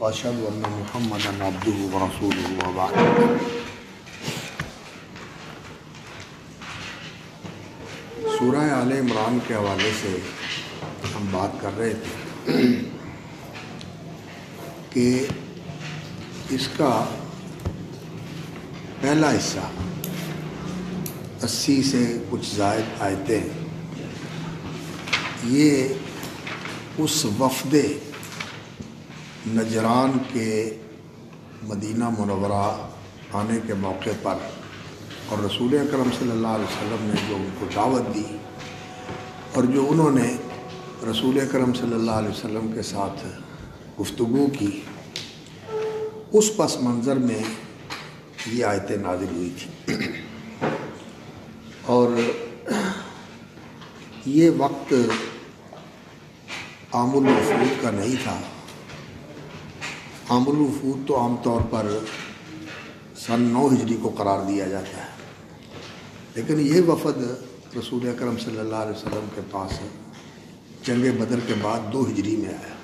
واشهد ان محمدا عبده ورسوله وبعد۔ سورہ آل عمران کے حوالے سے ہم بات کر رہے تھے کہ اس کا پہلا حصہ 80 سے کچھ زائد آیتیں یہ اس وفد نجران کے مدینہ منورہ آنے کے موقع پر اور رسول اکرم صلی اللہ علیہ وسلم نے جو ان کو دعوت دی اور جو انہوں نے رسول اکرم صلی اللہ علیہ وسلم کے ساتھ گفتگو کی، اس پس منظر میں یہ آیتیں نازل ہوئی تھیں۔ اور یہ وقت عام الوفود کا نہیں تھا۔ عام الوفود تو عام طور پر سن 9 ہجری کو قرار دیا جاتا ہے، لیکن یہ وفد رسول اکرم صلی اللہ علیہ وسلم کے پاس جنگ بدر کے بعد 2 ہجری میں آیا۔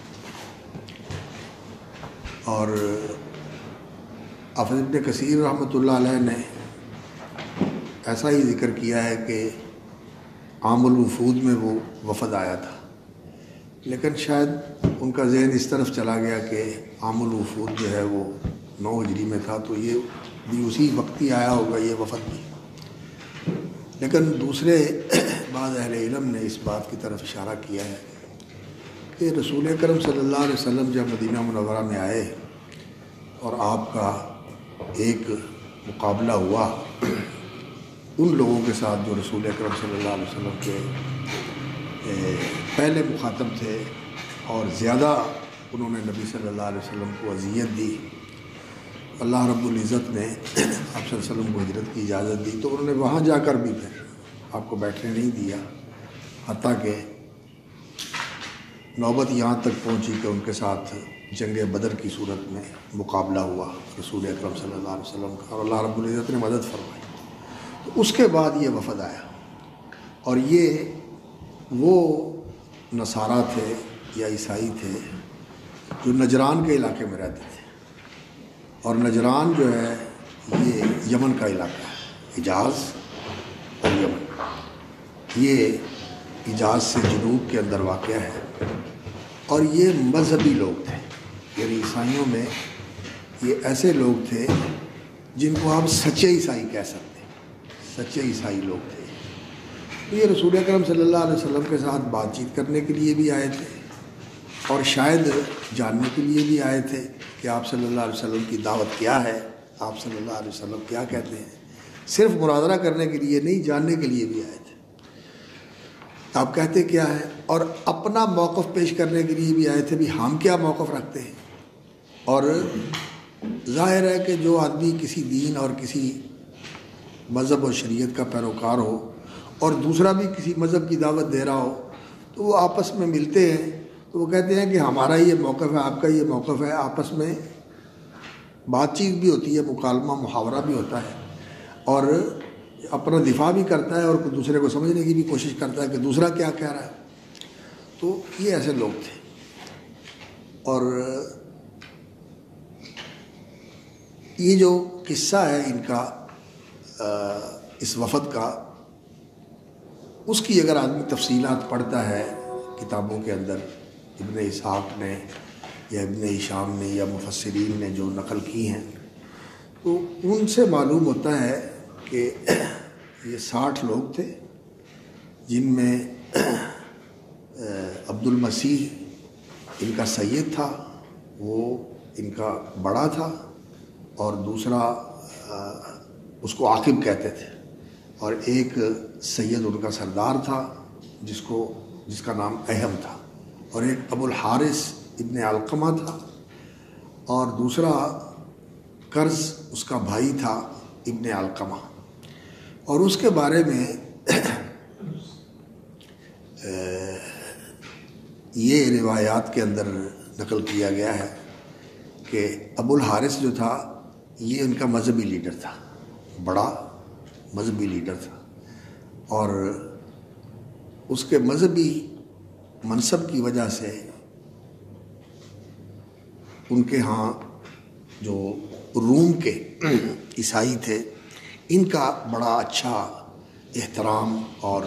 اور حافظ ابن کثیر رحمۃ اللہ علیہ نے ایسا ہی ذکر کیا ہے کہ عام الوفود میں وہ وفد آیا تھا، لیکن شاید ان کا ذہن اس طرف چلا گیا کہ عام الوفود جو ہے وہ 9 ہجری میں تھا، تو یہ بھی اسی وقت ہی آیا ہوگا یہ وفد بھی۔ لیکن دوسرے بعض اہل علم نے اس بات کی طرف اشارہ کیا ہے کہ رسول اکرم صلی اللہ علیہ وسلم جب مدینہ منورہ میں آئے اور آپ کا ایک مقابلہ ہوا ان لوگوں کے ساتھ جو رسول اکرم صلی اللہ علیہ وسلم کے پہلے مخاطب تھے اور زیادہ انہوں نے نبی صلی اللہ علیہ وسلم کو اذیت دی، اللہ رب العزت نے آپ صلی اللہ علیہ وسلم کو ہجرت کی اجازت دی، تو انہوں نے وہاں جا کر بھی پھر آپ کو بیٹھنے نہیں دیا، حتیٰ کہ نوبت یہاں تک پہنچی کہ ان کے ساتھ جنگ بدر کی صورت میں مقابلہ ہوا رسول اکرم صلی اللہ علیہ وسلم کا، اور اللہ رب العزت نے مدد فرمائی۔ تو اس کے بعد یہ وفد آیا، اور یہ وہ نصارہ تھے یا عیسائی تھے جو نجران کے علاقے میں رہتے تھے، اور نجران جو ہے یہ یمن کا علاقہ ہے، حجاز اور یمن، یہ حجاز سے جنوب کے اندر واقع ہے۔ اور یہ مذہبی لوگ تھے، یعنی عیسائیوں میں یہ ایسے لوگ تھے جن کو آپ سچے عیسائی کہہ سکتے ہیں، سچے عیسائی لوگ تھے۔ تو یہ رسول اکرم صلی اللہ علیہ وسلم کے ساتھ بات چیت کرنے کے لیے بھی آئے تھے، اور شاید جاننے کے لیے بھی آئے تھے کہ آپ صلی اللہ علیہ وسلم کی دعوت کیا ہے، آپ صلی اللہ علیہ وسلم کیا کہتے ہیں۔ صرف مناظرہ کرنے کے لیے نہیں، جاننے کے لیے بھی آئے تھے آپ کہتے کیا ہے، اور اپنا موقف پیش کرنے کے لیے بھی آئے تھے بھی ہم کیا موقف رکھتے ہیں۔ اور ظاہر ہے کہ جو آدمی کسی دین اور کسی مذہب اور شریعت کا پیروکار ہو اور دوسرا بھی کسی مذہب کی دعوت دے رہا ہو، تو وہ آپس میں ملتے ہیں تو وہ کہتے ہیں کہ ہمارا یہ موقف ہے، آپ کا یہ موقف ہے، آپس میں بات چیت بھی ہوتی ہے، مکالمہ محاورہ بھی ہوتا ہے، اور اپنا دفاع بھی کرتا ہے اور دوسرے کو سمجھنے کی بھی کوشش کرتا ہے کہ دوسرا کیا کہہ رہا ہے۔ تو یہ ایسے لوگ تھے، اور یہ جو قصہ ہے ان کا اس وفد کا، اس کی اگر آدمی تفصیلات پڑھتا ہے کتابوں کے اندر، ابن اسحاق نے یا ابن ہشام نے یا مفسرین نے جو نقل کی ہیں، تو ان سے معلوم ہوتا ہے کہ یہ 60 لوگ تھے، جن میں عبد المسیح ان کا سید تھا، وہ ان کا بڑا تھا، اور دوسرا اس کو عاقب کہتے تھے، اور ایک سید ان کا سردار تھا جس کا نام اہم تھا، اور ایک ابو الحارث ابن علقمہ تھا، اور دوسرا قرض اس کا بھائی تھا ابن علقمہ۔ اور اس کے بارے میں یہ روایات کے اندر نقل کیا گیا ہے کہ ابو الحارث جو تھا یہ ان کا مذہبی لیڈر تھا، بڑا مذہبی لیڈر تھا، اور اس کے مذہبی منصب کی وجہ سے ان کے ہاں جو روم کے عیسائی تھے ان کا بڑا اچھا احترام اور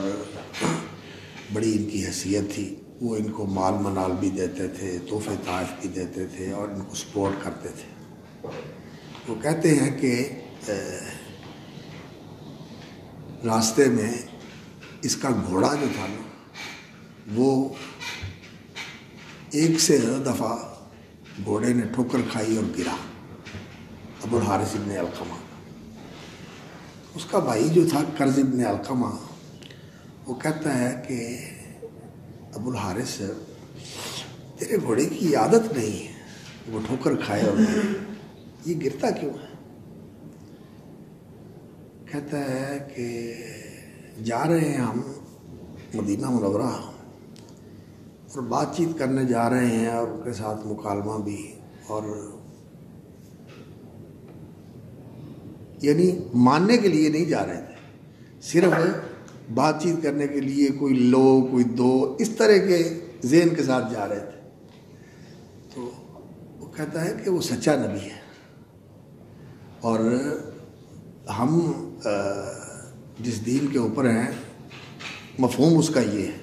بڑی ان کی حیثیت تھی. وہ ان کو مال منال بھی دیتے تھے, تحفے تحائف بھی دیتے تھے اور ان کو سپورٹ کرتے تھے. وہ کہتے ہیں کہ راستے میں اس کا گھوڑا جو تھا نا وہ ایک سے زیادہ دفعہ گھوڑے نے ٹھوکر کھائی اور گرا. ابو الحارث ابن علقمہ, اس کا بھائی جو تھا کرز ابن علقمہ, وہ کہتا ہے کہ ابو الحارث تیرے گھوڑے کی عادت نہیں ہے وہ ٹھوکر کھائے اور یہ گرتا کیوں ہے؟ کہتا ہے کہ جا رہے ہیں ہم مدینہ منورہ اور بات چیت کرنے جا رہے ہیں اور ان کے ساتھ مکالمہ بھی, اور یعنی ماننے کے لیے نہیں جا رہے تھے, صرف بات چیت کرنے کے لیے, کوئی لو کوئی دو اس طرح کے ذہن کے ساتھ جا رہے تھے. تو وہ کہتا ہے کہ وہ سچا نبی ہے اور ہم جس دین کے اوپر ہیں مفہوم اس کا یہ ہے,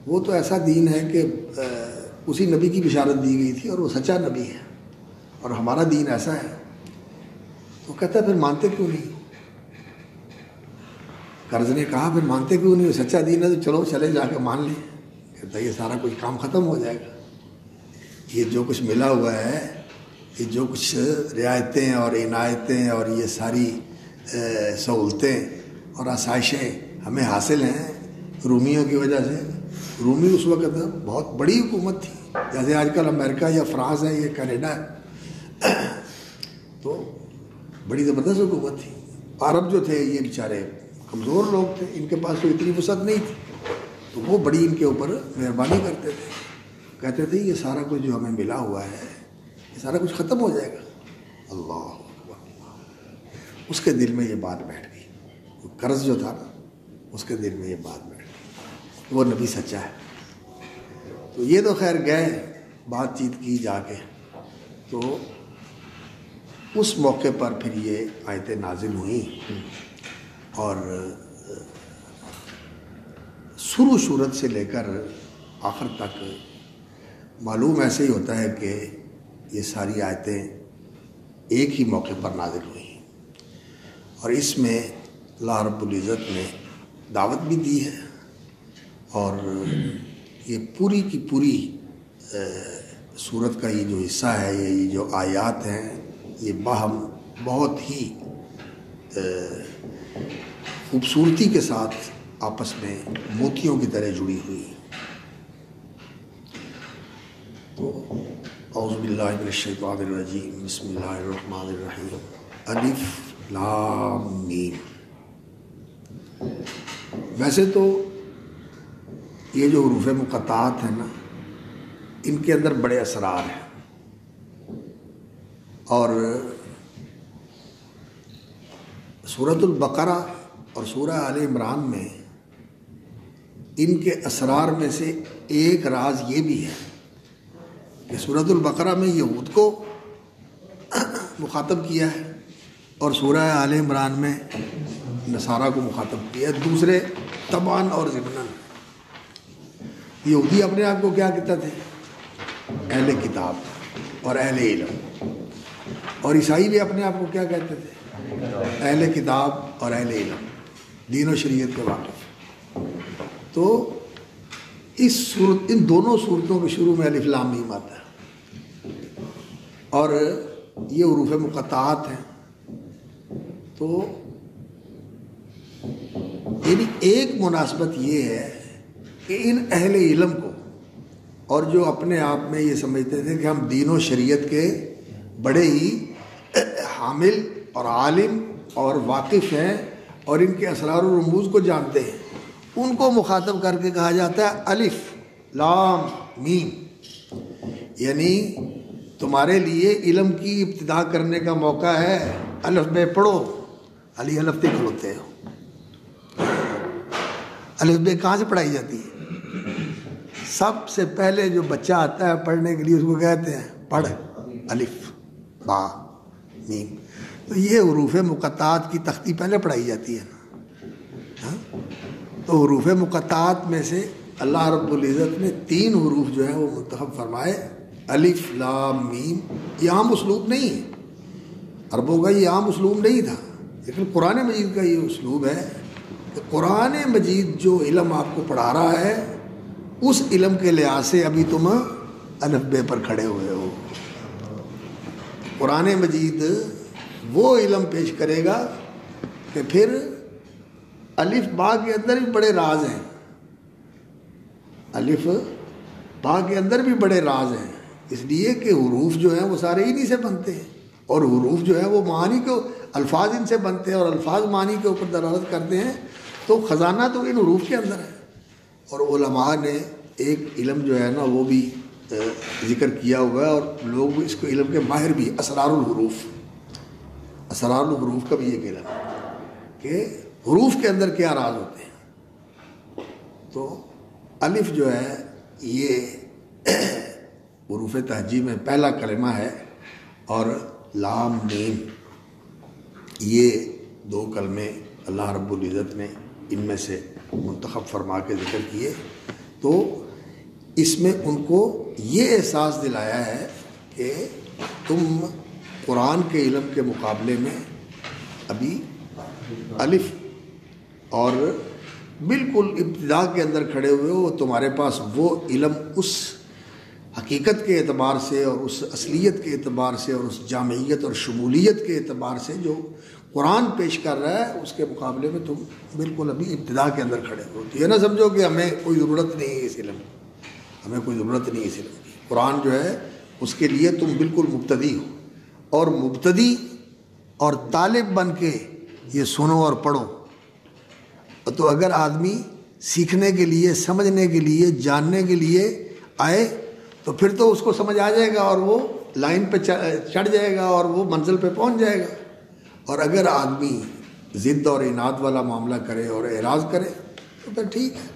وہ تو ایسا دین ہے کہ اسی نبی کی بشارت دی گئی تھی اور وہ سچا نبی ہے اور ہمارا دین ایسا ہے. تو کہتا ہے پھر مانتے کیوں نہیں؟ قرض نے کہا پھر مانتے کیوں نہیں؟ سچا دین ہے تو چلو چلے جا کے مان لیں. کہتا ہے یہ سارا کچھ کام ختم ہو جائے گا. یہ جو کچھ ملا ہوا ہے, یہ جو کچھ رعایتیں اور عنایتیں اور یہ ساری سہولتیں اور آسائشیں ہمیں حاصل ہیں رومیوں کی وجہ سے. رومی اس وقت بہت بڑی حکومت تھی, جیسے آج کل امریکہ یا فرانس ہے, یہ کینیڈا ہے, تو بڑی زبردست حکومت تھی. عرب جو تھے یہ بیچارے کمزور لوگ تھے, ان کے پاس تو اتنی وسعت نہیں تھی, تو وہ بڑی ان کے اوپر مہربانی کرتے تھے. کہتے تھے یہ سارا کچھ جو ہمیں ملا ہوا ہے یہ سارا کچھ ختم ہو جائے گا. اللہ اکبر. اس کے دل میں یہ بات بیٹھ گئی, وہ قرض جو تھا نا اس کے دل میں یہ بات بیٹھ گئی, وہ نبی سچا ہے. تو یہ تو خیر گئے, بات چیت کی جا کے, تو اس موقع پر پھر یہ آیتیں نازل ہوئیں اور شروع صورت سے لے کر آخر تک معلوم ایسے ہی ہوتا ہے کہ یہ ساری آیتیں ایک ہی موقع پر نازل ہوئی اور اس میں اللہ رب العزت نے دعوت بھی دی ہے اور یہ پوری کی پوری صورت کا یہ جو حصہ ہے, یہ جو آیات ہیں, یہ باہم بہت ہی خوبصورتی کے ساتھ آپس میں موتیوں کی طرح جڑی ہوئی. تو اعوذ باللہ من الشیطان الرجیم, بسم اللہ الرحمن الرحیم, الف لام میم. ویسے تو یہ جو حروف مقطعات ہیں نا ان کے اندر بڑے اسرار ہیں اور سورۃ البقرہ اور سورہ آل عمران میں ان کے اسرار میں سے ایک راز یہ بھی ہے کہ سورۃ البقرہ میں یہود کو مخاطب کیا ہے اور سورہ آل عمران میں نصارہ کو مخاطب کیا ہے. دوسرے طبعاً اور ضمناً یہودی اپنے آپ کو کیا کہتے تھے؟ اہل کتاب اور اہل علم, اور عیسائی بھی اپنے آپ کو کیا کہتے تھے؟ اہل کتاب اور اہل علم, دین و شریعت کے واقف. تو ان دونوں صورتوں کے شروع میں الف لام میم آتا ہے اور یہ حروف مقطعات ہیں. تو یعنی ایک مناسبت یہ ہے کہ ان اہل علم کو, اور جو اپنے آپ میں یہ سمجھتے تھے کہ ہم دین و شریعت کے بڑے ہی حامل اور عالم اور واقف ہیں اور ان کے اسرار و رموز کو جانتے ہیں, ان کو مخاطب کر کے کہا جاتا ہے الف لام میم. یعنی تمہارے لیے علم کی ابتدا کرنے کا موقع ہے, الف بے پڑھو. علی الف پہ کھلوتے ہو, الف بے کہاں سے پڑھائی جاتی ہے؟ سب سے پہلے جو بچہ آتا ہے پڑھنے کے لیے اس کو کہتے ہیں پڑھ الف با میم. تو یہ حروف مقطعات کی تختی پہلے پڑھائی جاتی ہے نا. تو حروف مقطعات میں سے اللہ رب العزت نے 3 حروف جو ہیں وہ منتخب فرمائے، الف لام میم. یہ عام اسلوب نہیں ہے، عربوں کا یہ عام اسلوب نہیں تھا، لیکن قرآن مجید کا یہ اسلوب ہے کہ قرآن مجید جو علم آپ کو پڑھا رہا ہے اس علم کے لحاظ سے ابھی تم الف بے پر کھڑے ہوئے ہو. قرآن مجید وہ علم پیش کرے گا کہ پھر الف با کے اندر بھی بڑے راز ہیں، الف با کے اندر بھی بڑے راز ہیں، اس لیے کہ حروف جو ہیں وہ سارے انہی سے بنتے ہیں، اور حروف جو ہیں وہ معانی کو الفاظ ان سے بنتے ہیں، اور الفاظ معنی کے اوپر دلالت کرتے ہیں. تو خزانہ تو ان حروف کے اندر ہے. اور علماء نے ایک علم جو ہے نا وہ بھی ذکر کیا ہوا ہے، اور لوگ اس کو علم کے ماہر بھی، اسرار الحروف، اسرار الحروف کا بھی ایک علم ہے کہ حروف کے اندر کیا راز ہوتے ہیں. تو الف جو ہے یہ حروف تہجی میں پہلا کلمہ ہے، اور لام میم یہ 2 کلمے اللہ رب العزت نے ان میں سے منتخب فرما کے ذکر کیے. تو اس میں ان کو یہ احساس دلایا ہے کہ تم قرآن کے علم کے مقابلے میں ابھی الف اور بالکل ابتدا کے اندر کھڑے ہوئے ہو. تمہارے پاس وہ علم اس حقیقت کے اعتبار سے اور اس اصلیت کے اعتبار سے اور اس جامعیت اور شمولیت کے اعتبار سے جو قرآن پیش کر رہا ہے اس کے مقابلے میں تم بالکل ابھی ابتدا کے اندر کھڑے ہو. یہ نہ سمجھو کہ ہمیں کوئی ضرورت نہیں ہے اس علم کی، ہمیں کوئی ضرورت نہیں ہے اس علم کی. قرآن جو ہے اس کے لیے تم بالکل مبتدی ہو، اور مبتدی اور طالب بن کے یہ سنو اور پڑھو. تو اگر آدمی سیکھنے کے لیے، سمجھنے کے لیے، جاننے کے لیے آئے تو پھر تو اس کو سمجھ آ جائے گا، اور وہ لائن پہ چڑھ جائے گا، اور وہ منزل پہ پہنچ جائے گا. اور اگر آدمی ضد اور اناد والا معاملہ کرے اور اعراض کرے تو پھر ٹھیک ہے.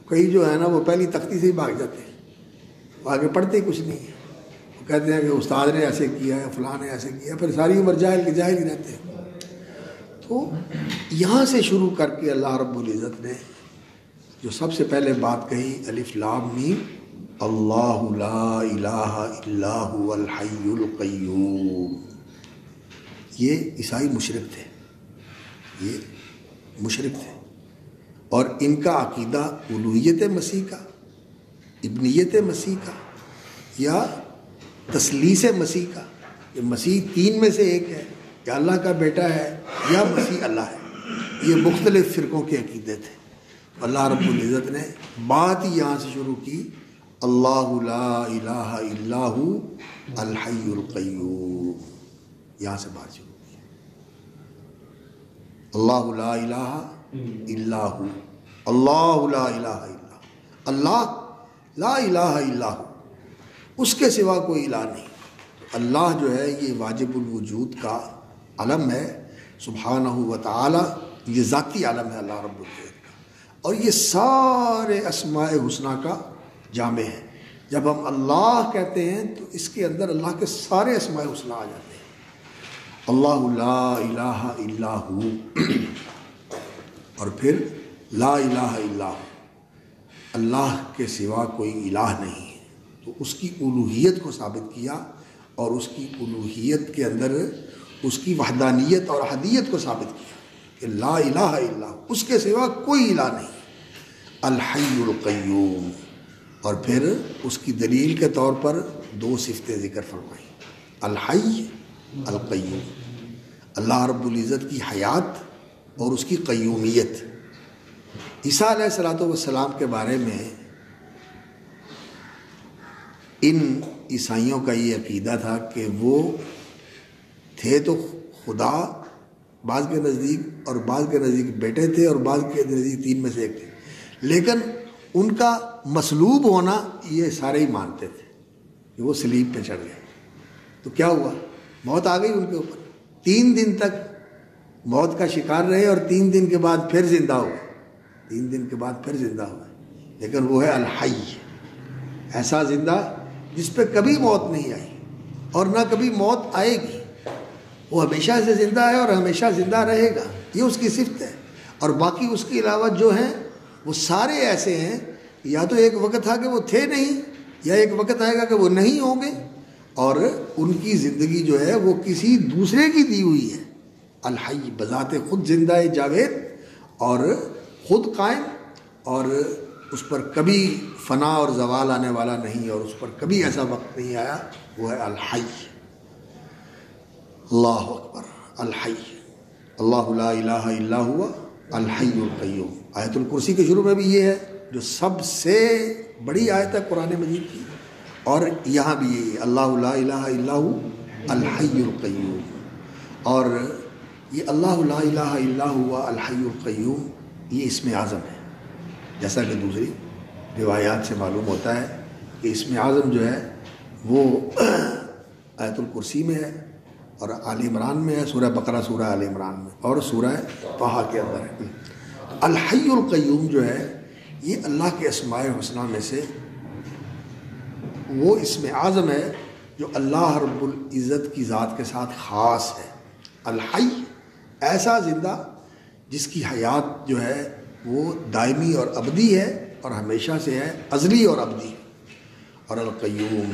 کئی جو ہے نا وہ پہلی تختی سے ہی بھاگ جاتے ہیں، وہ آگے پڑھتے ہی کچھ نہیں ہے. وہ کہتے ہیں کہ استاد نے ایسے کیا ہے، فلاں نے ایسے کیا، پھر ساری عمر جاہل کے جاہل ہی رہتے ہیں. تو یہاں سے شروع کر کے اللہ رب العزت نے جو سب سے پہلے بات کہی الف لام میم، اللہ لا الہ الا هو الحی القیوم. یہ عیسائی مشرک تھے، یہ مشرک تھے، اور ان کا عقیدہ الوہیت مسیح کا، ابنیت مسیح کا، یا تثلیث مسیح کا، کہ مسیح 3 میں سے ایک ہے، یا اللہ کا بیٹا ہے، یا مسیح اللہ ہے. یہ مختلف فرقوں کے عقیدے تھے. اللہ رب العزت نے بات ہی یہاں سے شروع کی، اللہ لا الہ الا هو الحی القیوم. یہاں سے بات شروع کی، اللہ لا الہ الا هو، اللہ لا الہ الا، اللہ لا الہ الا هو، اس کے سوا کوئی الہ نہیں. اللہ جو ہے یہ واجب الوجود کا علم ہے سبحانہ و تعالی، یہ ذاتی علم ہے اللہ رب العزت کا، اور یہ سارے اسماء حسنہ کا جامع ہے. جب ہم اللہ کہتے ہیں تو اس کے اندر اللہ کے سارے اسماء حسنہ آ جاتے ہیں. اللہ لا الہ الا ہو، اور پھر لا الہ الا ہو، اللہ کے سوا کوئی الہ نہیں ہے. تو اس کی الوہیت کو ثابت کیا، اور اس کی الوہیت کے اندر اس کی وحدانیت اور احدیت کو ثابت کیا کہ لا الہ الا ہو، اس کے سوا کوئی الہ نہیں. الحی القیوم، اور پھر اس کی دلیل کے طور پر 2 صفتیں ذکر فرمائیں، الحی القیوم، اللہ رب العزت کی حیات اور اس کی قیومیت. عیسیٰ علیہ الصلوۃ والسلام کے بارے میں ان عیسائیوں کا یہ عقیدہ تھا کہ وہ تھے تو خدا، بعض کے نزدیک، اور بعض کے نزدیک بیٹے تھے، اور بعض کے نزدیک 3 میں سے ایک تھے، لیکن ان کا مصلوب ہونا یہ سارے ہی مانتے تھے کہ وہ صلیب پہ چڑھ گئے. تو کیا ہوا؟ موت آ گئی ان کے اوپر. 3 دن تک موت کا شکار رہے، اور 3 دن کے بعد پھر زندہ ہوئے. 3 دن کے بعد پھر زندہ ہوئے، لیکن وہ ہے الحی، ایسا زندہ جس پہ کبھی موت نہیں آئی. اور نہ کبھی موت آئے گی. وہ ہمیشہ سے زندہ ہے اور ہمیشہ زندہ رہے گا، یہ اس کی صفت ہے. اور باقی اس کے علاوہ جو ہیں وہ سارے ایسے ہیں، یا تو ایک وقت تھا کہ وہ تھے نہیں، یا ایک وقت آئے گا کہ وہ نہیں ہوں گے، اور ان کی زندگی جو ہے وہ کسی دوسرے کی دی ہوئی ہے. الحی بذات خود زندہ ہے، جاوید اور خود قائم، اور اس پر کبھی فنا اور زوال آنے والا نہیں، اور اس پر کبھی ایسا وقت نہیں آیا. وہ ہے الحی. اللہ اکبر. الحی، اللہ لا الہ الا ہوا الحی القیوم. آیت الکرسی کے شروع میں بھی یہ ہے جو سب سے بڑی آیت ہے قرآن مجید کی، اور یہاں بھی یہ اللہ لا الہ الا ہوا الحی القیوم. اور یہ اللہ لا الہ الا ہوا الحی القیوم یہ اسم اعظم ہے، جیسا کہ دوسری روایات سے معلوم ہوتا ہے کہ اسم اعظم جو ہے وہ آیت الکرسی میں ہے، اور آل عمران میں ہے، سورہ بقرہ سورہ آل عمران میں، اور سورہ طٰہٰ کے اندر ہے. الحی القیوم جو ہے یہ اللہ کے اسماء حسنہ میں سے وہ اسم اعظم ہے جو اللہ رب العزت کی ذات کے ساتھ خاص ہے. الحی ایسا زندہ جس کی حیات جو ہے وہ دائمی اور ابدی ہے، اور ہمیشہ سے ہے، ازلی اور ابدی. اور القیوم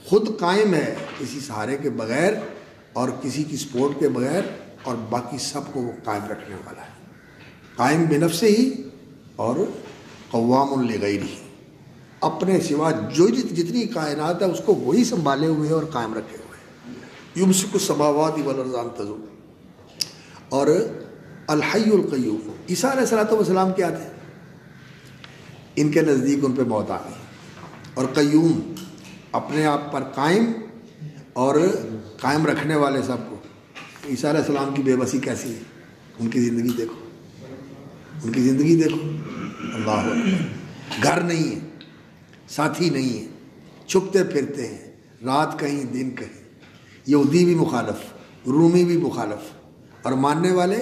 خود قائم ہے کسی سہارے کے بغیر اور کسی کی سپورٹ کے بغیر، اور باقی سب کو وہ قائم رکھنے والا ہے. قائم بنفسہ ہی اور قوام لغیرہ، اپنے سوا جو جتنی کائنات ہے اس کو وہی سنبھالے ہوئے اور قائم رکھے ہوئے ہیں. یمسک السماوات والارض ان تزول. اور الحی القیوم عیسیٰ علیہ السلام کیا تھے؟ ان کے نزدیک ان پہ موت آ گئی. اور قیوم اپنے آپ پر قائم اور قائم رکھنے والے سب کو. عیسیٰ علیہ السلام کی بے بسی کیسی ہے؟ ان کی زندگی دیکھو، ان کی زندگی دیکھو. اللہ اکبر. گھر نہیں ہے، ساتھی نہیں ہے، چھپتے پھرتے ہیں، رات کہیں دن کہیں. یہودی بھی مخالف، رومی بھی مخالف، اور ماننے والے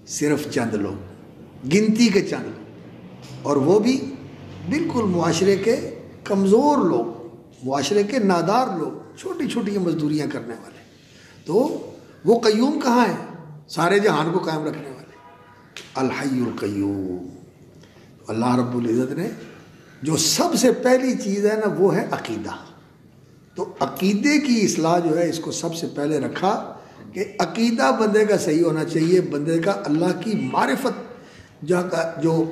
صرف چند لوگ، گنتی کے چند لوگ، اور وہ بھی بالکل معاشرے کے کمزور لوگ، معاشرے کے نادار لوگ، چھوٹی چھوٹی مزدوریاں کرنے والے. تو وہ قیوم کہاں ہیں؟ سارے جہان کو قائم رکھنے والے. الحی القیوم. اللہ رب العزت نے جو سب سے پہلی چیز ہے نا وہ ہے عقیدہ. تو عقیدے کی اصلاح جو ہے اس کو سب سے پہلے رکھا کہ عقیدہ بندے کا صحیح ہونا چاہیے. بندے کا اللہ کی معرفت جو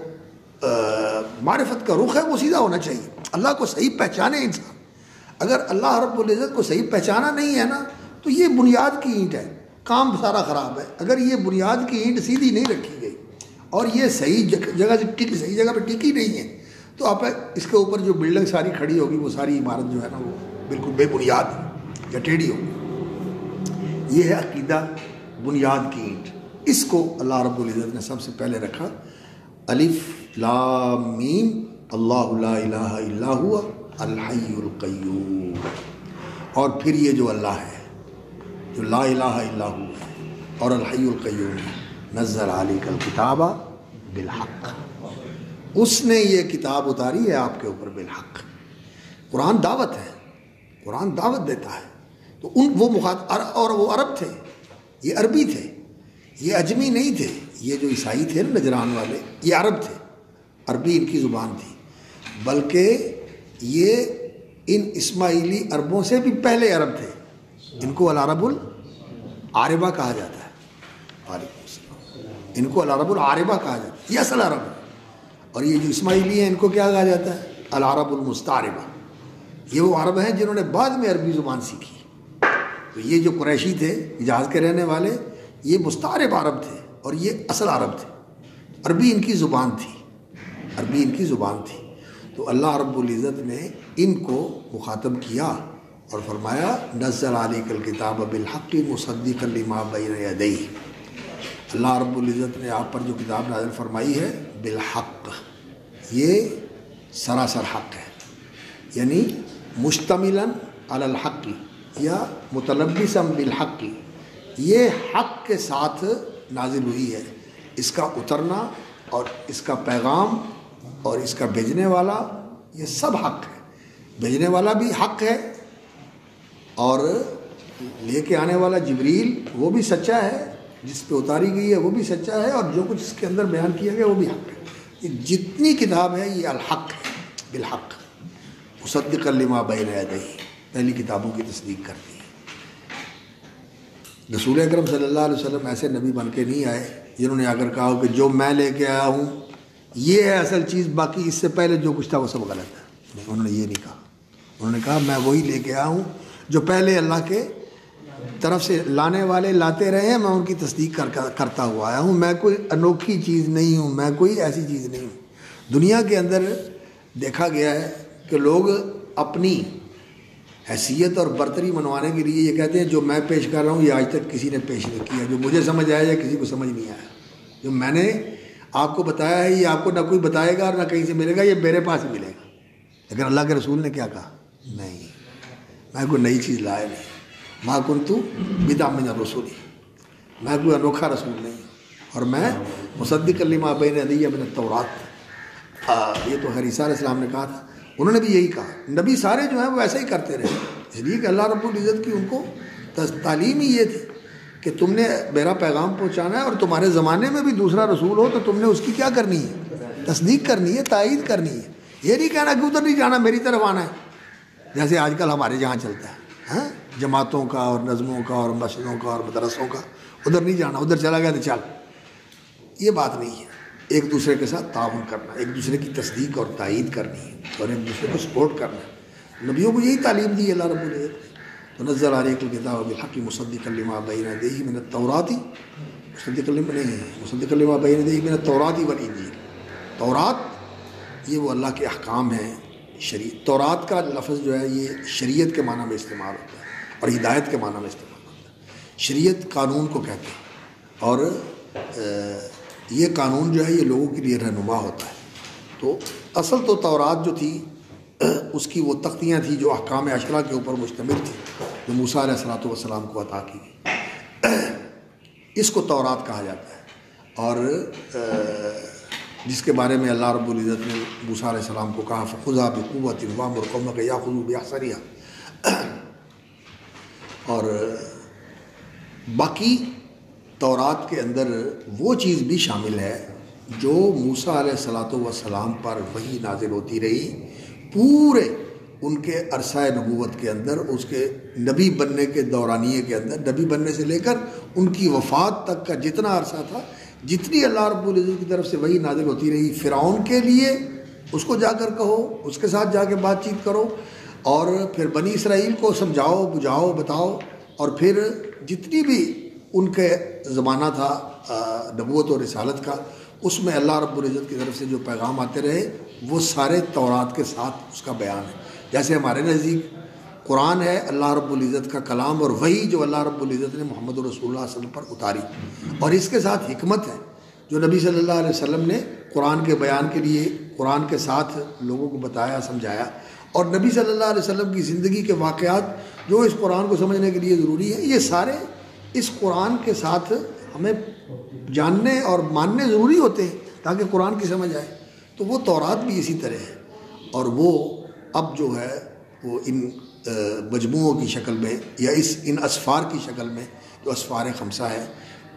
معرفت کا رخ ہے وہ سیدھا ہونا چاہیے. اللہ کو صحیح پہچانے انسان. اگر اللہ رب العزت کو صحیح پہچانا نہیں ہے نا تو یہ بنیاد کی اینٹ ہے، کام سارا خراب ہے. اگر یہ بنیاد کی اینٹ سیدھی نہیں رکھی گئی اور یہ صحیح جگہ سے صحیح جگہ پہ ٹکی نہیں ہے تو آپ اس کے اوپر جو بلڈنگ ساری کھڑی ہوگی وہ ساری عمارت جو ہے نا وہ بالکل بے بنیاد یا ٹیڑھی ہوگی. یہ ہے عقیدہ، بنیاد کی اینٹ. اس کو اللہ رب العزت نے سب سے پہلے رکھا. الف لام میم اللہ لا الہ الا ہوا الحی القیوم. اور پھر یہ جو اللہ ہے جو لا الہ الا ہوا ہے اور الحی القیوم ہے، نزل علیک الکتاب بالحق، اس نے یہ کتاب اتاری ہے آپ کے اوپر بالحق. قرآن دعوت ہے، قرآن دعوت دیتا ہے. تو وہ مخاطب، اور وہ عرب تھے، یہ عربی تھے، یہ اجمی نہیں تھے. یہ جو عیسائی تھے نا نجران والے، یہ عرب تھے، عربی ان کی زبان تھی. بلکہ یہ ان اسماعیلی عربوں سے بھی پہلے عرب تھے. ان کو العرب العاربہ کہا جاتا ہے. وعلیکم السلام. ان کو العرب العاربہ کہا جاتا ہے، یہ اصل عرب ہے. اور یہ جو اسماعیلی ہیں ان کو کیا کہا جاتا ہے؟ العرب المستعربہ. یہ وہ عرب ہیں جنہوں نے بعد میں عربی زبان سیکھی. تو یہ جو قریشی تھے حجاز کے رہنے والے، یہ مستعرب عرب تھے اور یہ اصل عرب تھے. عربی ان کی زبان تھی، عربی ان کی زبان تھی. تو اللہ رب العزت نے ان کو مخاطب کیا اور فرمایا نزل علیک الکتاب بالحق مصدقا لما بین یدیہ. اللہ رب العزت نے آپ پر جو کتاب نازل فرمائی ہے بالحق، یہ سراسر حق ہے، یعنی مشتملا علی الحق یا متلبسا بالحق، یہ حق کے ساتھ نازل ہوئی ہے. اس کا اترنا اور اس کا پیغام اور اس کا بھیجنے والا یہ سب حق ہے. بھیجنے والا بھی حق ہے اور لے کے آنے والا جبریل وہ بھی سچا ہے، جس پہ اتاری گئی ہے وہ بھی سچا ہے، اور جو کچھ اس کے اندر بیان کیا گیا وہ بھی حق ہے۔ یہ جتنی کتاب ہے یہ الحق ہے، بالحق، مصدقا لما بین یدیہ، پہلی کتابوں کی تصدیق کرتی ہے۔ رسول اکرم صلی اللہ علیہ وسلم ایسے نبی بن کے نہیں آئے جنہوں نے اگر کہا ہو کہ جو میں لے کے آیا ہوں یہ ہے اصل چیز، باقی اس سے پہلے جو کچھ تھا وہ سب غلط ہے۔ نہیں، انہوں نے یہ نہیں کہا، انہوں نے کہا میں وہی لے کے آیا ہوں جو پہلے اللہ کے طرف سے لانے والے لاتے رہے ہیں، میں ان کی تصدیق کرتا ہوا آیا ہوں، میں کوئی انوکھی چیز نہیں ہوں، میں کوئی ایسی چیز نہیں ہوں۔ دنیا کے اندر دیکھا گیا ہے کہ لوگ اپنی حیثیت اور برتری منوانے کے لیے یہ کہتے ہیں جو میں پیش کر رہا ہوں یہ آج تک کسی نے پیش نہیں کیا، جو مجھے سمجھ آیا یا کسی کو سمجھ نہیں آیا، جو میں نے آپ کو بتایا ہے یہ آپ کو نہ کوئی بتائے گا اور نہ کہیں سے ملے گا، یہ میرے پاس ہی ملے گا۔ لیکن اللہ کے رسول نے کیا کہا؟ نہیں، میں کوئی نئی چیز لایا نہیں، ما کنت بدعا من الرسول، میں کوئی انوکھا رسول نہیں ہوں، اور میں مصدقا لما بین یدیہ من التوراۃ، یہ تو عیسیٰ علیہ السلام نے کہا تھا، انہوں نے بھی یہی کہا۔ نبی سارے جو ہیں وہ ایسا ہی کرتے رہے، اس لیے کہ اللہ رب العزت کی ان کو تعلیم ہی یہ تھی کہ تم نے میرا پیغام پہنچانا ہے، اور تمہارے زمانے میں بھی دوسرا رسول ہو تو تم نے اس کی کیا کرنی ہے؟ تصدیق کرنی ہے، تائید کرنی ہے۔ یہ نہیں کہنا کہ ادھر نہیں جانا، میری طرف آنا ہے، جیسے آج کل ہمارے جہاں چلتا ہے، ہاں، جماعتوں کا اور نظموں کا اور مسجدوں کا اور مدرسوں کا، ادھر نہیں جانا، ادھر چلا گیا تو چل۔ یہ بات نہیں ہے، ایک دوسرے کے ساتھ تعاون کرنا، ایک دوسرے کی تصدیق اور تائید کرنی ہے، اور ایک دوسرے کو سپورٹ کرنا ہے۔ نبیوں کو یہی تعلیم دی اللہ رب العزت نے، تنزل علیک الکتاب بالحق مصدقا لما بین یدیہ من التوراۃ، مصدقا لما بین یدیہ من التوراۃ والانجیل۔ تورات یہ وہ اللہ کے احکام ہیں، شریعت۔ تورات کا لفظ جو ہے یہ شریعت کے معنی میں استعمال ہوتا ہے اور ہدایت کے معنی میں استعمال ہوتا ہے۔ شریعت قانون کو کہتے ہیں، اور یہ قانون جو ہے یہ لوگوں کے لیے رہنما ہوتا ہے۔ تو اصل تو تورات جو تھی اس کی وہ تختیاں تھیں جو احکام عشرہ کے اوپر مشتمل تھی، جو موسیٰ علیہ الصلوۃ والسلام کو عطا کی گئی، اس کو تورات کہا جاتا ہے۔ اور جس کے بارے میں اللہ رب العزت نے موسیٰ علیہ السلام کو کہا فَخُذْهَا بِقُوَّةٍ وَأْمُرْ قَوْمَكَ يَأْخُذُوا بِأَحْسَنِهَا۔ اور باقی تورات کے اندر وہ چیز بھی شامل ہے جو موسیٰ علیہ الصلوۃ والسلام پر وحی نازل ہوتی رہی پورے ان کے عرصہ نبوت کے اندر، اس کے نبی بننے کے دورانیے کے اندر، نبی بننے سے لے کر ان کی وفات تک کا جتنا عرصہ تھا، جتنی اللہ رب العزت کی طرف سے وحی نازل ہوتی رہی۔ فرعون کے لیے اس کو جا کر کہو، اس کے ساتھ جا کے بات چیت کرو، اور پھر بنی اسرائیل کو سمجھاؤ، بجھاؤ، بتاؤ، اور پھر جتنی بھی ان کے زمانہ تھا نبوت اور رسالت کا، اس میں اللہ رب العزت کی طرف سے جو پیغام آتے رہے وہ سارے تورات کے ساتھ اس کا بیان ہے۔ جیسے ہمارے نزدیک قرآن ہے اللہ رب العزت کا کلام اور وحی جو اللہ رب العزت نے محمد رسول اللہ صلی اللہ علیہ وسلم پر اتاری، اور اس کے ساتھ حکمت ہے جو نبی صلی اللہ علیہ وسلم نے قرآن کے بیان کے لیے قرآن کے ساتھ لوگوں کو بتایا، سمجھایا، اور نبی صلی اللہ علیہ وسلم کی زندگی کے واقعات جو اس قرآن کو سمجھنے کے لیے ضروری ہیں، یہ سارے اس قرآن کے ساتھ ہمیں جاننے اور ماننے ضروری ہوتے ہیں تاکہ قرآن کی سمجھ آئے۔ تو وہ تورات بھی اسی طرح ہے، اور وہ اب جو ہے وہ ان مجموعوں کی شکل میں یا ان اسفار کی شکل میں جو اسفار خمسہ ہے،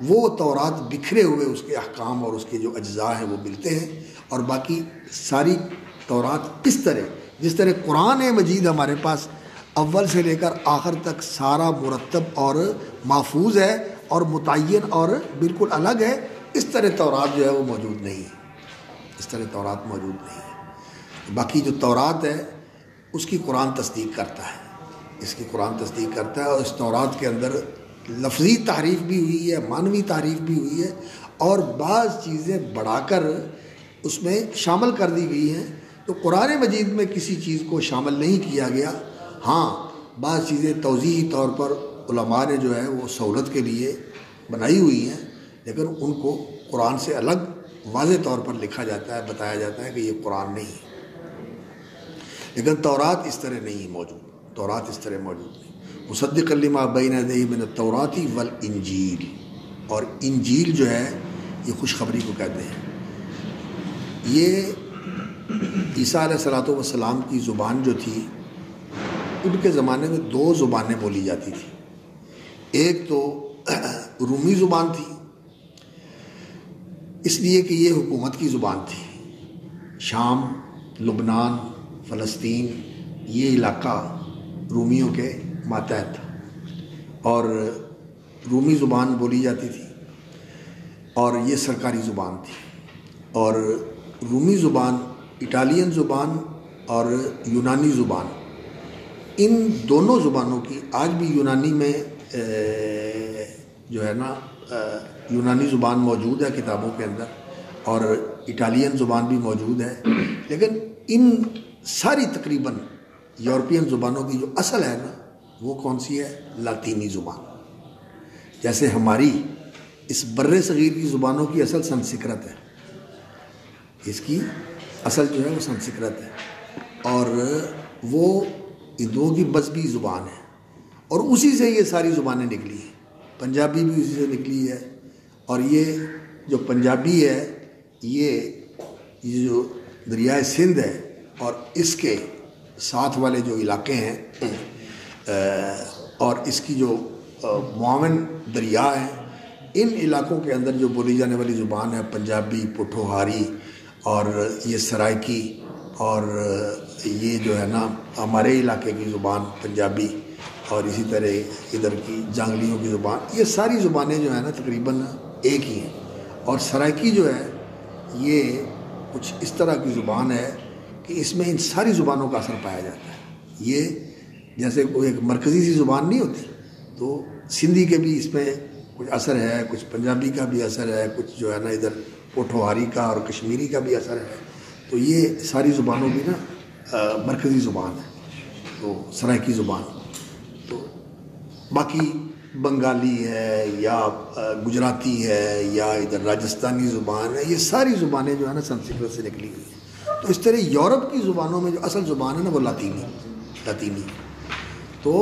وہ تورات بکھرے ہوئے اس کے احکام اور اس کے جو اجزاء ہیں وہ ملتے ہیں، اور باقی ساری تورات اس طرح جس طرح قرآن مجید ہمارے پاس اول سے لے کر آخر تک سارا مرتب اور محفوظ ہے اور متعین اور بالکل الگ ہے، اس طرح تورات جو ہے وہ موجود نہیں ہے، اس طرح تورات موجود نہیں ہے۔ باقی جو تورات ہے اس کی قرآن تصدیق کرتا ہے، اس کی قرآن تصدیق کرتا ہے، اور اس تورات کے اندر لفظی تعریف بھی ہوئی ہے، معنوی تعریف بھی ہوئی ہے، اور بعض چیزیں بڑھا کر اس میں شامل کر دی گئی ہیں۔ تو قرآن مجید میں کسی چیز کو شامل نہیں کیا گیا، ہاں بعض چیزیں توضیحی طور پر علماء نے جو ہے وہ سہولت کے لیے بنائی ہوئی ہیں، لیکن ان کو قرآن سے الگ واضح طور پر لکھا جاتا ہے، بتایا جاتا ہے کہ یہ قرآن نہیں ہے۔ لیکن تورات اس طرح نہیں موجود، تورات اس طرح موجود نہیں۔ مصدقا لما بین یدیہ من التوراۃ والانجیل، اور انجیل جو ہے یہ خوشخبری کو کہتے ہیں۔ یہ عیسیٰ علیہ الصلوۃ والسلام کی زبان جو تھی ان کے زمانے میں 2 زبانیں بولی جاتی تھیں. ایک تو رومی زبان تھی، اس لیے کہ یہ حکومت کی زبان تھی. شام، لبنان، فلسطین، یہ علاقہ رومیوں کے ماتحت تھا اور رومی زبان بولی جاتی تھی اور یہ سرکاری زبان تھی. اور رومی زبان، اٹالین زبان اور یونانی زبان، ان دونوں زبانوں کی آج بھی یونانی میں جو ہے نا یونانی زبان موجود ہے کتابوں کے اندر، اور اٹالین زبان بھی موجود ہے. لیکن ان ساری تقریباً یورپین زبانوں کی جو اصل ہے نا وہ کون سی ہے؟ لاطینی زبان. جیسے ہماری اس بر صغیر کی زبانوں کی اصل سنسکرت ہے، اس کی اصل جو ہے وہ سنسکرت ہے، اور وہ ہندوؤں کی مذہبی زبان ہے، اور اسی سے یہ ساری زبانیں نکلی ہیں. پنجابی بھی اسی سے نکلی ہے، اور یہ جو پنجابی ہے یہ جو دریائے سندھ ہے اور اس کے ساتھ والے جو علاقے ہیں اور اس کی جو معاون دریا ہیں، ان علاقوں کے اندر جو بولی جانے والی زبان ہے پنجابی، پٹھوہاری اور یہ سرائکی، اور یہ جو ہے نا ہمارے علاقے کی زبان پنجابی، اور اسی طرح ادھر کی جانگلیوں کی زبان، یہ ساری زبانیں جو ہیں نا تقریباً ایک ہی ہیں. اور سرائکی جو ہے یہ کچھ اس طرح کی زبان ہے کہ اس میں ان ساری زبانوں کا اثر پایا جاتا ہے. یہ جیسے کوئی ایک مرکزی سی زبان نہیں ہوتی، تو سندھی کے بھی اس میں کچھ اثر ہے، کچھ پنجابی کا بھی اثر ہے، کچھ جو ہے نا ادھر پوٹھوہاری کا اور کشمیری کا بھی اثر ہے. تو یہ ساری زبانوں کی نا مرکزی زبان ہے تو سرائکی زبان. تو باقی بنگالی ہے یا گجراتی ہے یا ادھر راجستھانی زبان ہے، یہ ساری زبانیں جو ہے نا سنسکرت سے نکلی ہوئی ہیں. تو اس طرح یورپ کی زبانوں میں جو اصل زبان ہے نا وہ لاطینی. تو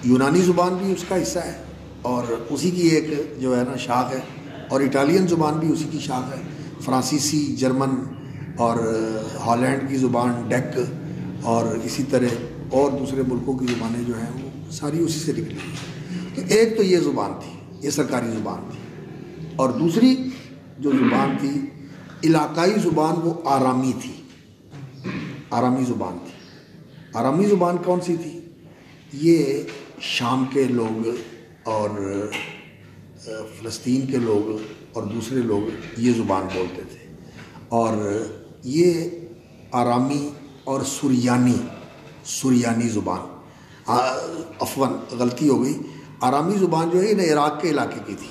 یونانی زبان بھی اس کا حصہ ہے اور اسی کی ایک جو ہے نا شاخ ہے، اور اٹالین زبان بھی اسی کی شاخ ہے. فرانسیسی، جرمن اور ہالینڈ کی زبان ڈیک، اور اسی طرح اور دوسرے ملکوں کی زبانیں جو ہیں وہ ساری اسی سے نکلی ہیں. تو ایک تو یہ زبان تھی، یہ سرکاری زبان تھی. اور دوسری جو زبان تھی علاقائی زبان، وہ آرامی تھی، آرامی زبان تھی. آرامی زبان کون سی تھی؟ یہ شام کے لوگ اور فلسطین کے لوگ اور دوسرے لوگ یہ زبان بولتے تھے. اور یہ آرامی اور سریانی زبان، عفواً غلطی ہو گئی، آرامی زبان جو ہے یہ عراق کے علاقے کی تھی.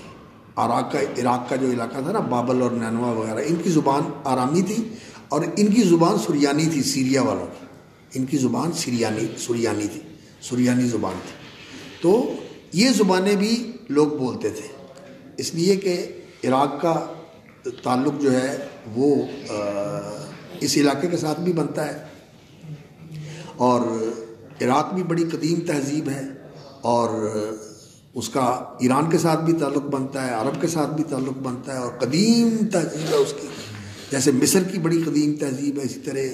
عراق کا جو علاقہ تھا نا، بابل اور نینوا وغیرہ، ان کی زبان آرامی تھی اور ان کی زبان سریانی تھی، سیریا والوں کی. ان کی زبان سریانی تھی، سریانی زبان تھی. تو یہ زبانیں بھی لوگ بولتے تھے، اس لیے کہ عراق کا تعلق جو ہے وہ اس علاقے کے ساتھ بھی بنتا ہے، اور عراق بھی بڑی قدیم تہذیب ہے، اور اس کا ایران کے ساتھ بھی تعلق بنتا ہے، عرب کے ساتھ بھی تعلق بنتا ہے، اور قدیم تہذیب ہے اس کی. جیسے مصر کی بڑی قدیم تہذیب ہے، اسی طرح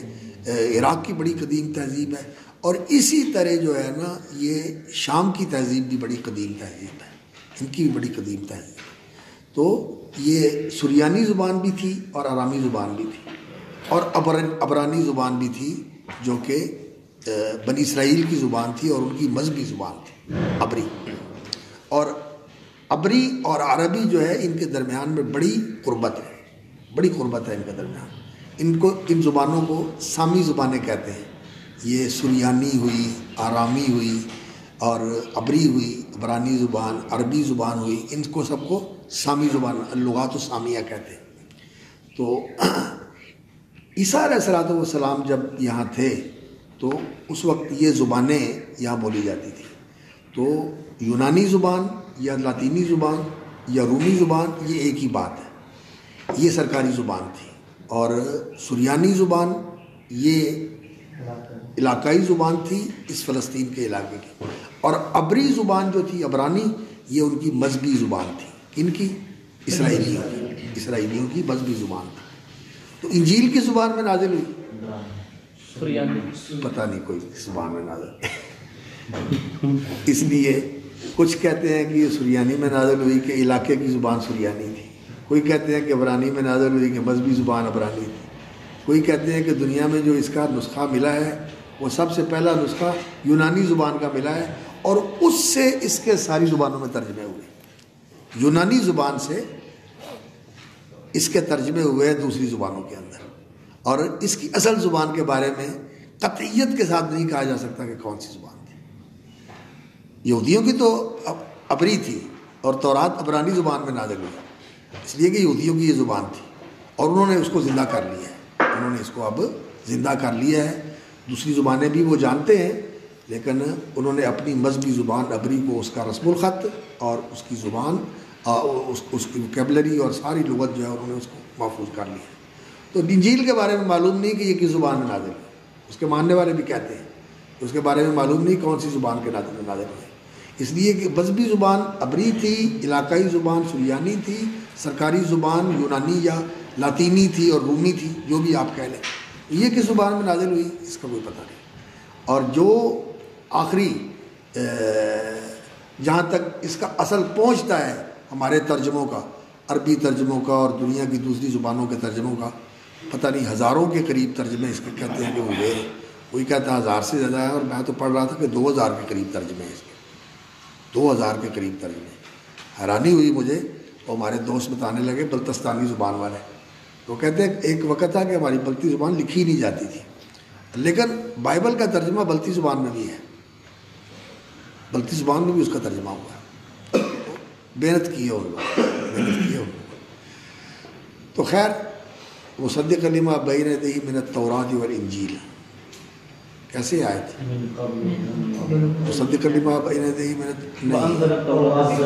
عراق کی بڑی قدیم تہذیب ہے، اور اسی طرح جو ہے نا یہ شام کی تہذیب بھی بڑی قدیم تہذیب ہے، ان کی بھی بڑی قدیم تہذیب ہے. تو یہ سریانی زبان بھی تھی اور آرامی زبان بھی تھی، اور عبرانی زبان بھی تھی جو کہ بنی اسرائیل کی زبان تھی اور ان کی مذہبی زبان تھی، عبری. اور عبری اور عربی جو ہے ان کے درمیان میں بڑی قربت ہے ان کے درمیان. ان زبانوں کو سامی زبانیں کہتے ہیں. یہ سریانی ہوئی، آرامی ہوئی اور عبری ہوئی، عبرانی زبان، عربی زبان ہوئی، ان کو سب کو سامی زبان، اللغات السامیہ کہتے ہیں. تو عیسیٰ علیہ السلام جب یہاں تھے تو اس وقت یہ زبانیں یہاں بولی جاتی تھیں. تو یونانی زبان یا لاطینی زبان یا رومی زبان یہ ایک ہی بات ہے، یہ سرکاری زبان تھی. اور سریانی زبان یہ علاقائی زبان تھی اس فلسطین کے علاقے کی. اور عبری زبان جو تھی، عبرانی، یہ ان کی مذہبی زبان تھی. ان کی اسرائیلیوں کی مذہبی زبان تھی. تو انجیل کی زبان میں نازل ہوئی، پتہ نہیں کوئی زبان میں نازل اس لیے کچھ کہتے ہیں کہ یہ سریانی میں نازل ہوئی کہ علاقے کی زبان سریانی تھی، کوئی کہتے ہیں کہ عبرانی میں نازل ہوئی کہ مذہبی زبان عبرانی تھی، کوئی کہتے ہیں کہ دنیا میں جو اس کا نسخہ ملا ہے وہ سب سے پہلا نسخہ یونانی زبان کا ملا ہے، اور اس سے اس کے ساری زبانوں میں ترجمے ہوئے، یونانی زبان سے اس کے ترجمے ہوئے ہیں دوسری زبانوں کے اندر، اور اس کی اصل زبان کے بارے میں قطعیت کے ساتھ نہیں کہا جا سکتا کہ کون سی زبان تھی۔ یہودیوں کی تو عبری تھی اور تورات عبرانی زبان میں نازل ہوئی، اس لیے کہ یہودیوں کی یہ زبان تھی اور انہوں نے اس کو زندہ کر لیا ہے، انہوں نے اس کو اب زندہ کر لیا ہے۔ دوسری زبانیں بھی وہ جانتے ہیں، لیکن انہوں نے اپنی مذہبی زبان عبری کو اس کا رسم الخط اور اس کی زبان اس کی وکیبلری اور ساری لغت جو ہے انہوں نے اس کو محفوظ کر لیا۔ تو انجیل کے بارے میں معلوم نہیں کہ یہ کس زبان میں نازل ہے، اس کے ماننے والے بھی کہتے ہیں اس کے بارے میں معلوم نہیں کون سی زبان کے نازل ہوئے، اس لیے کہ مذہبی زبان عبری تھی، علاقائی زبان سریانی تھی، سرکاری زبان یونانی یا لاطینی تھی اور رومی تھی، جو بھی آپ کہہ لیں۔ یہ کس زبان میں نازل ہوئی اس کا کوئی پتہ نہیں، اور جو آخری جہاں تک اس کا اصل پہنچتا ہے ہمارے ترجموں کا، عربی ترجموں کا اور دنیا کی دوسری زبانوں کے ترجموں کا، پتہ نہیں ہزاروں کے قریب ترجمے اس کے کہتے ہیں کہ وہ ہوئے، کوئی کہتا ہے 1000 سے زیادہ ہے، اور میں تو پڑھ رہا تھا کہ 2000 کے قریب ترجمے ہیں اس کے، 2000 کے قریب ترجمے۔ حیرانی ہوئی مجھے، اور ہمارے دوست بتانے لگے بلتستانی زبان والے، وہ کہتے ہیں ایک وقت تھا کہ ہماری بلتی زبان لکھی نہیں جاتی تھی، لیکن بائبل کا ترجمہ بلتی زبان میں بھی ہے، بلتی زبان میں بھی اس کا ترجمہ ہوا ہے، محنت کی ہے محنت کی ہے۔ تو خیر، مصدق لما بین یدیہ من التوراۃ والانجیل کیسے آئے تھے؟ مصدق لما بین یدیہ من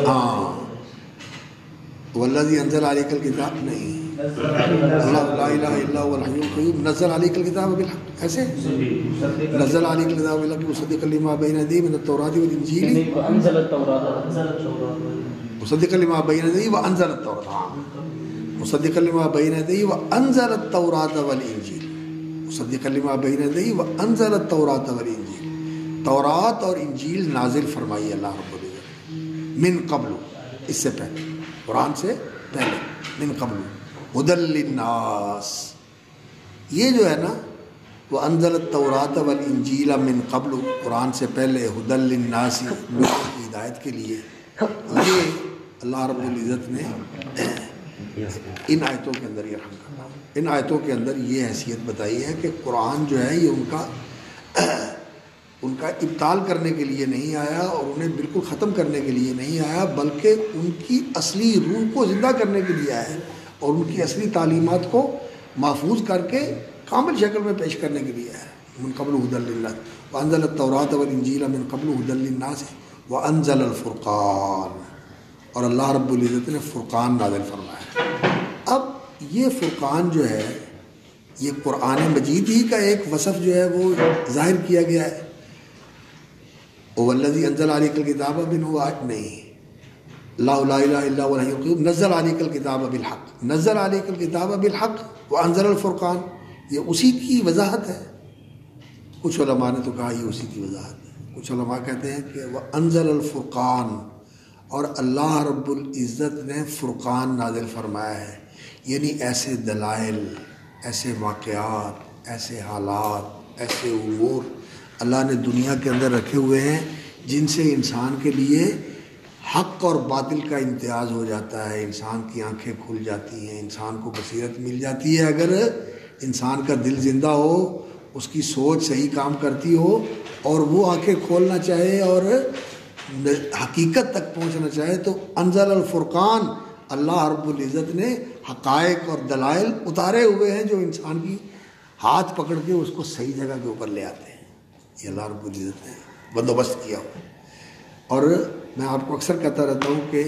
ہاں والذی انزل علیک الکتاب نہیں، اللہ لا الہ الا هو الحی القیوم نزل علیک الکتاب بالحق، ایسے نزل علیک الکتاب بالحق مصدق لما بین یدیہ من التوراۃ والانجیل مصدق لما بین یدیہ وانزل التوراۃ مصدق لما بین یدیہ وانزل التوراۃ والانجیل مصدق لما بین یدیہ وانزل التوراۃ والانجیل، تورات اور انجیل نازل فرمائی اللہ رب العزت من قبل، اس سے پہلے، قرآن سے پہلے، من قبل ھدی للناس، یہ جو ہے نا وہ انزل التوراۃ والانجیل من قبل، قرآن سے پہلے، ھدی للناس، لوگوں کی ہدایت کے لیے، یہ اللہ رب العزت نے ان آیتوں کے اندر یہ رحم کرنا، ان آیتوں کے اندر یہ حیثیت بتائی ہے کہ قرآن جو ہے یہ ان کا ابطال کرنے کے لیے نہیں آیا اور انہیں بالکل ختم کرنے کے لیے نہیں آیا، بلکہ ان کی اصلی روح کو زندہ کرنے کے لیے آیا ہے اور ان کی اصلی تعلیمات کو محفوظ کر کے کامل شکل میں پیش کرنے کے لیے آیا ہے۔ من قبل ھدی للناس وانزل التوراۃ والانجیل من قبل ھدی للناس وانزل الفرقان، اور اللہ رب العزت نے فرقان نازل فرمایا۔ اب یہ فرقان جو ہے یہ قرآن مجید ہی کا ایک وصف جو ہے وہ ظاہر کیا گیا ہے، والذی انزل علیک الکتاب منہ آیت نہیں، لا الہ الا هو الحی القیوم نزل علیک الکتاب بالحق، نزل علیک الکتاب بالحق وانزل الفرقان، یہ اسی کی وضاحت ہے۔ کچھ علماء نے تو کہا یہ اسی کی وضاحت ہے، کچھ علماء کہتے ہیں کہ وانزل الفرقان، اور اللہ رب العزت نے فرقان نازل فرمایا ہے، یعنی ایسے دلائل، ایسے واقعات، ایسے حالات، ایسے امور اللہ نے دنیا کے اندر رکھے ہوئے ہیں جن سے انسان کے لیے حق اور باطل کا امتیاز ہو جاتا ہے، انسان کی آنکھیں کھل جاتی ہیں، انسان کو بصیرت مل جاتی ہے۔ اگر انسان کا دل زندہ ہو، اس کی سوچ صحیح کام کرتی ہو اور وہ آنکھیں کھولنا چاہے اور حقیقت تک پہنچنا چاہے، تو انزل الفرقان، اللہ رب العزت نے حقائق اور دلائل اتارے ہوئے ہیں جو انسان کی ہاتھ پکڑ کے اس کو صحیح جگہ کے اوپر لے آتے ہیں۔ یہ اللہ رب العزت نے بندوبست کیا ہوا۔ اور میں آپ کو اکثر کہتا رہتا ہوں کہ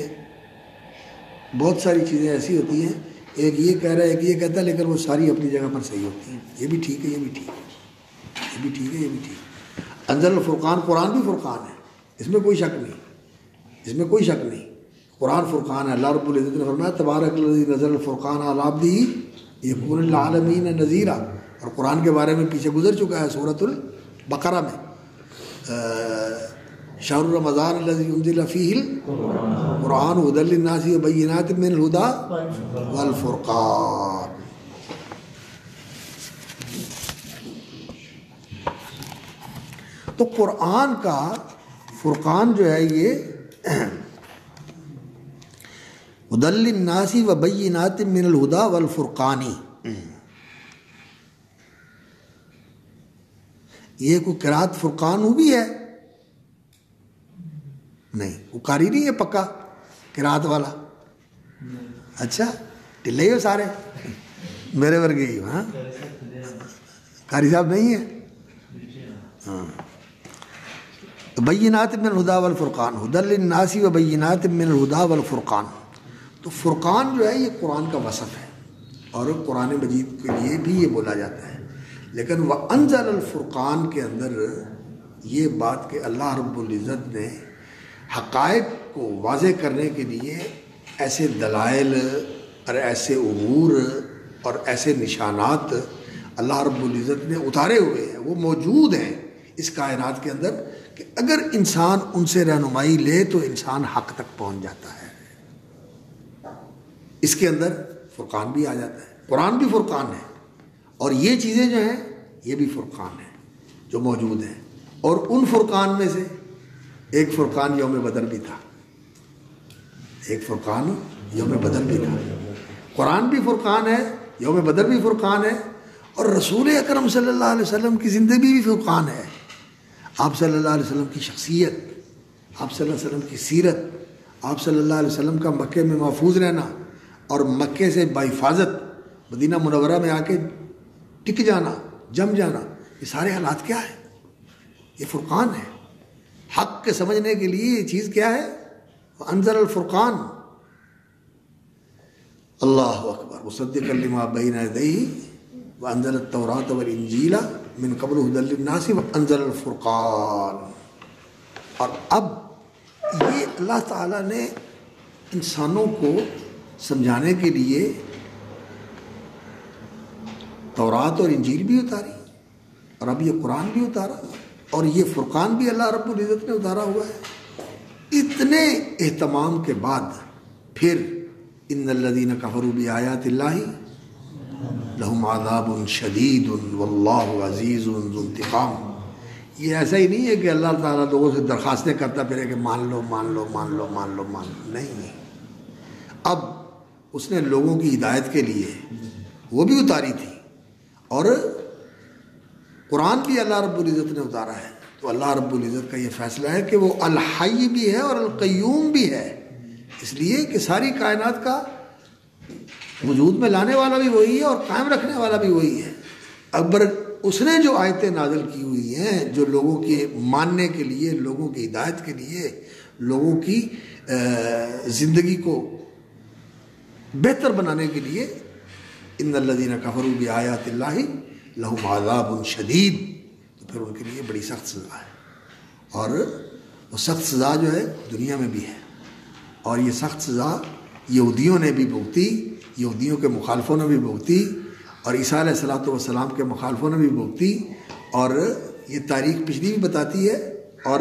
بہت ساری چیزیں ایسی ہوتی ہیں، ایک یہ کہہ رہا ہے، ایک یہ کہتا ہے، لیکن وہ ساری اپنی جگہ پر صحیح ہوتی ہیں، یہ بھی ٹھیک ہے، یہ بھی ٹھیک ہے، یہ بھی ٹھیک ہے، یہ بھی ٹھیک ہے۔ انزل الفرقان، قرآن بھی فرقان ہے، اس میں کوئی شک نہیں، اس میں کوئی شک نہیں، قرآن فرقان ہے۔ اللہ رب العزت نے فرمایا تبارک الذی نزل الفرقان علی عبدہ یکون للعالمین نذیرا، اور قرآن کے بارے میں پیچھے گزر چکا ہے سورۃ البقرہ میں، شہر رمضان الذی انزل فیہ القرآن ھدی للناس وبینات من الھدی والفرقان. تو قرآن کا فرقان جو ہے یہ ھدی للناس وبینات من الھدی والفرقان. یہ کوئی قرات فرقان بھی ہے؟ نہیں، وہ قاری نہیں ہے پکا قرات والا. اچھا ٹلے ہی ہو سارے میرے ورگے ہی. ہاں قاری صاحب نہیں ہے. ہاں بینات من الھدی والفرقان ھدی للناس وبینات من الھدی والفرقان. تو فرقان جو ہے یہ قرآن کا وصف ہے اور قرآن مجید کے لیے بھی یہ بولا جاتا ہے. لیکن وَأَنزَلَ الْفُرْقَانَ کے اندر یہ بات کہ اللہ رب العزت نے حقائق کو واضح کرنے کے لیے ایسے دلائل اور ایسے امور اور ایسے نشانات اللہ رب العزت نے اتارے ہوئے ہیں، وہ موجود ہیں اس کائنات کے اندر کہ اگر انسان ان سے رہنمائی لے تو انسان حق تک پہنچ جاتا ہے. اس کے اندر فرقان بھی آ جاتا ہے. قرآن بھی فرقان ہے اور یہ چیزیں جو ہیں یہ بھی فرقان ہیں جو موجود ہیں. اور ان فرقان میں سے ایک فرقان یوم بدر بھی تھا. ایک فرقان یوم بدر بھی تھا. قرآن بھی فرقان ہے، یوم بدر بھی فرقان ہے، اور رسول اکرم صلی اللہ علیہ وسلم کی زندگی بھی فرقان ہے. آپ صلی اللہ علیہ وسلم کی شخصیت، آپ صلی اللہ علیہ وسلم کی سیرت، آپ صلی اللہ علیہ وسلم کا مکے میں محفوظ رہنا اور مکے سے بحفاظت مدینہ منورہ میں آ کے ٹک جانا، جم جانا، یہ سارے حالات کیا ہیں؟ یہ فرقان ہے. حق کے سمجھنے کے لیے یہ چیز کیا ہے؟ انزل الفرقان. اللہ اکبر. مصدقا لما بین یدیہ وانزل التوراۃ والانجیل من قبل ھدی للناس وانزل الفرقان. اور اب یہ اللہ تعالیٰ نے انسانوں کو سمجھانے کے لیے تورات اور انجیل بھی اتاری اور اب یہ قرآن بھی اتارا اور یہ فرقان بھی اللہ رب العزت نے اتارا ہوا ہے. اتنے اہتمام کے بعد پھر ان الذین کفروا بآیات اللہ لہم عذاب شدید واللہ عزیز ذو انتقام. یہ ایسا ہی نہیں ہے کہ اللہ تعالیٰ لوگوں سے درخواستیں کرتا پھرے کہ مان لو مان لو مان لو مان لو مان لو. نہیں، اب اس نے لوگوں کی ہدایت کے لیے وہ بھی اتاری تھی اور قرآن بھی اللہ رب العزت نے اتارا ہے. تو اللہ رب العزت کا یہ فیصلہ ہے کہ وہ الحی بھی ہے اور القیوم بھی ہے، اس لیے کہ ساری کائنات کا وجود میں لانے والا بھی وہی ہے اور قائم رکھنے والا بھی وہی ہے. اکبر اس نے جو آیتیں نازل کی ہوئی ہیں جو لوگوں کے ماننے کے لیے، لوگوں کی ہدایت کے لیے، لوگوں کی زندگی کو بہتر بنانے کے لیے، ان الذین کفروا بآیات اللہ لہم عذاب شدید، تو پھر ان کے لیے بڑی سخت سزا ہے. اور وہ سخت سزا جو ہے دنیا میں بھی ہے اور یہ سخت سزا یہودیوں نے بھی بھگتی، یہودیوں کے مخالفوں نے بھی بھگتی اور عیسیٰ علیہ السلام کے مخالفوں نے بھی بھگتی. اور یہ تاریخ پچھلی بھی بتاتی ہے اور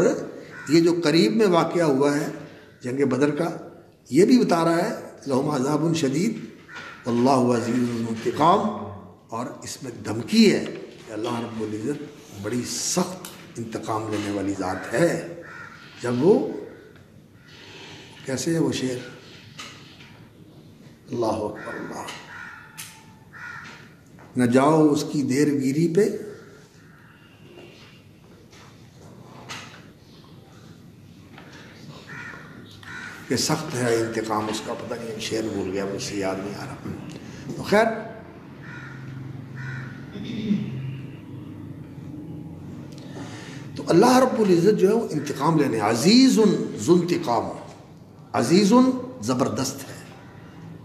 یہ جو قریب میں واقعہ ہوا ہے جنگ بدر کا یہ بھی بتا رہا ہے لہم عذاب شدید واللہ عزیز ذو انتقام. اور اس میں دھمکی ہے کہ اللہ رب العزت بڑی سخت انتقام لینے والی ذات ہے. جب وہ کیسے ہے وہ شعر، اللہ اکبر اللہ، نہ جاؤ اس کی دیر گیری پہ کہ سخت ہے انتقام اس کا. پتہ نہیں شعر بھول گیا، مجھ سے یاد نہیں آ رہا. تو خیر تو اللہ رب العزت جو ہے وہ انتقام لینے، عزیز ذو انتقام. عزیز زبردست ہے،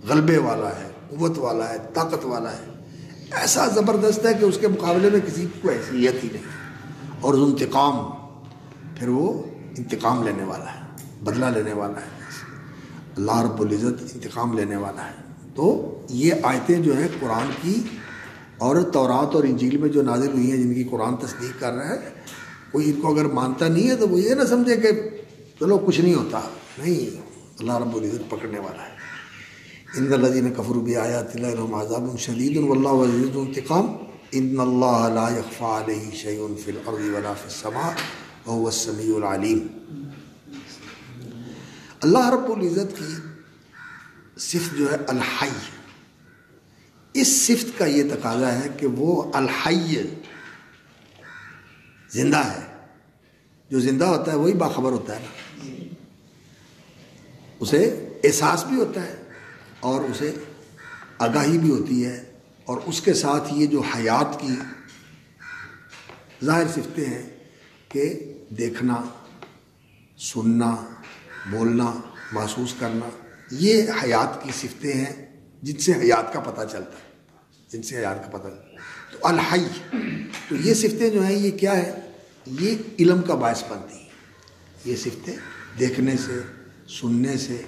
غلبے والا ہے، قوت والا ہے، طاقت والا ہے، ایسا زبردست ہے کہ اس کے مقابلے میں کسی کو حیثیت ہی نہیں. اور ذو انتقام، پھر وہ انتقام لینے والا ہے، بدلہ لینے والا ہے. اللہ رب العزت انتقام لینے والا ہے. تو یہ آیتیں جو ہیں قرآن کی اور تورات اور انجیل میں جو نازل ہوئی ہیں جن کی قرآن تصدیق کر رہا ہے، کوئی ان کو اگر مانتا نہیں ہے تو وہ یہ نہ سمجھے کہ چلو کچھ نہیں ہوتا، نہیں، اللہ رب العزت پکڑنے والا ہے۔ ان الذین کفروا بآیات اللہ لہم عذاب شدید واللہ عزیز ذو انتقام ان اللہ لا یخفی علیہ شیء فی الارض ولا فی السماء وهو السمیع العلیم۔ اللہ رب العزت کی صفت جو ہے الحی، اس صفت کا یہ تقاضا ہے کہ وہ الحی زندہ ہے۔ جو زندہ ہوتا ہے وہی باخبر ہوتا ہے نا، اسے احساس بھی ہوتا ہے اور اسے آگاہی بھی ہوتی ہے، اور اس کے ساتھ یہ جو حیات کی ظاہر صفتیں ہیں کہ دیکھنا، سننا، بولنا، محسوس کرنا، یہ حیات کی صفتیں ہیں جن سے حیات کا پتہ چلتا ہے، جن سے حیات کا پتہ چلتا ہے۔ تو الحی، تو یہ صفتیں جو ہیں یہ کیا ہے؟ یہ علم کا باعث بنتی ہیں۔ یہ صفتیں دیکھنے سے، سننے سے